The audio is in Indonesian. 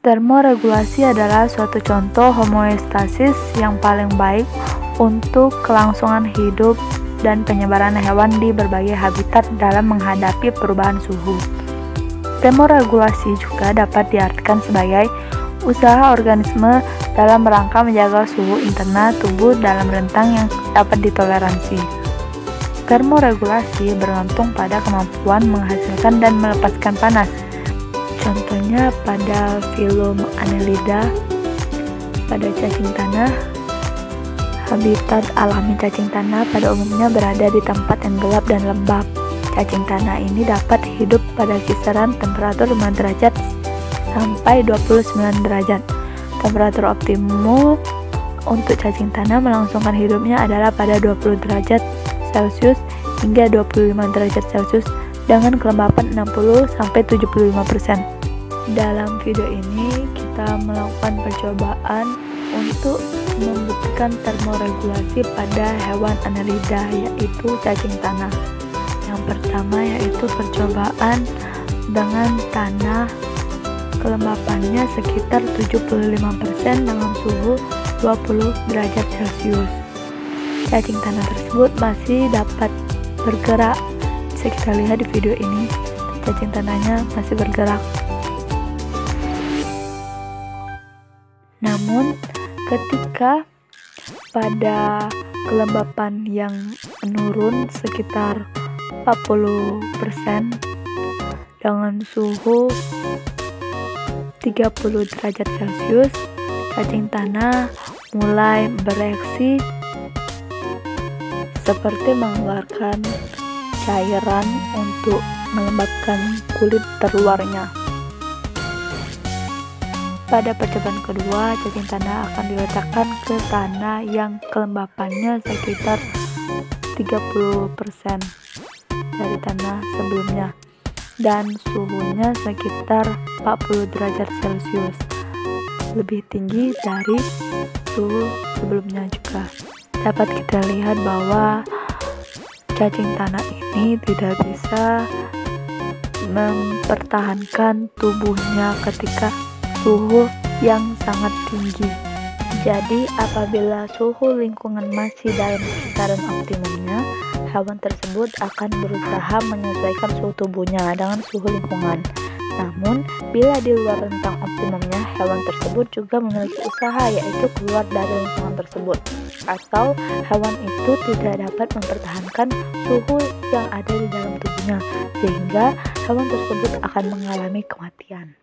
Termoregulasi adalah suatu contoh homeostasis yang paling baik untuk kelangsungan hidup dan penyebaran hewan di berbagai habitat dalam menghadapi perubahan suhu. Termoregulasi juga dapat diartikan sebagai usaha organisme dalam rangka menjaga suhu internal tubuh dalam rentang yang dapat ditoleransi. Termoregulasi bergantung pada kemampuan menghasilkan dan melepaskan panas. Contohnya pada filum Annelida, pada cacing tanah. Habitat alami cacing tanah pada umumnya berada di tempat yang gelap dan lembab. Cacing tanah ini dapat hidup pada kisaran temperatur 5 derajat sampai 29 derajat. Temperatur optimum untuk cacing tanah melangsungkan hidupnya adalah pada 20 derajat Celcius hingga 25 derajat Celcius dengan kelembapan 60-75%. Dalam video ini kita melakukan percobaan untuk membuktikan termoregulasi pada hewan Annelida, yaitu cacing tanah. Yang pertama yaitu percobaan dengan tanah kelembapannya sekitar 75% dengan suhu 20 derajat Celcius. Cacing tanah tersebut masih dapat bergerak. Bisa kita lihat di video ini, cacing tanahnya masih bergerak. Namun ketika pada kelembapan yang menurun sekitar 40% dengan suhu 30 derajat Celcius, cacing tanah mulai bereaksi seperti mengeluarkan cairan untuk melembabkan kulit terluarnya. Pada percobaan kedua, cacing tanah akan diletakkan ke tanah yang kelembapannya sekitar 30% dari tanah sebelumnya dan suhunya sekitar 40 derajat Celcius, lebih tinggi dari suhu sebelumnya juga. Dapat kita lihat bahwa cacing tanah ini tidak bisa mempertahankan tubuhnya ketika suhu yang sangat tinggi. Jadi apabila suhu lingkungan masih dalam kisaran optimumnya, hewan tersebut akan berusaha menyesuaikan suhu tubuhnya dengan suhu lingkungan. Namun bila di luar rentang optimumnya, hewan tersebut juga memiliki usaha, yaitu keluar dari lingkungan tersebut, atau hewan itu tidak dapat mempertahankan suhu yang ada di dalam tubuhnya, sehingga hewan tersebut akan mengalami kematian.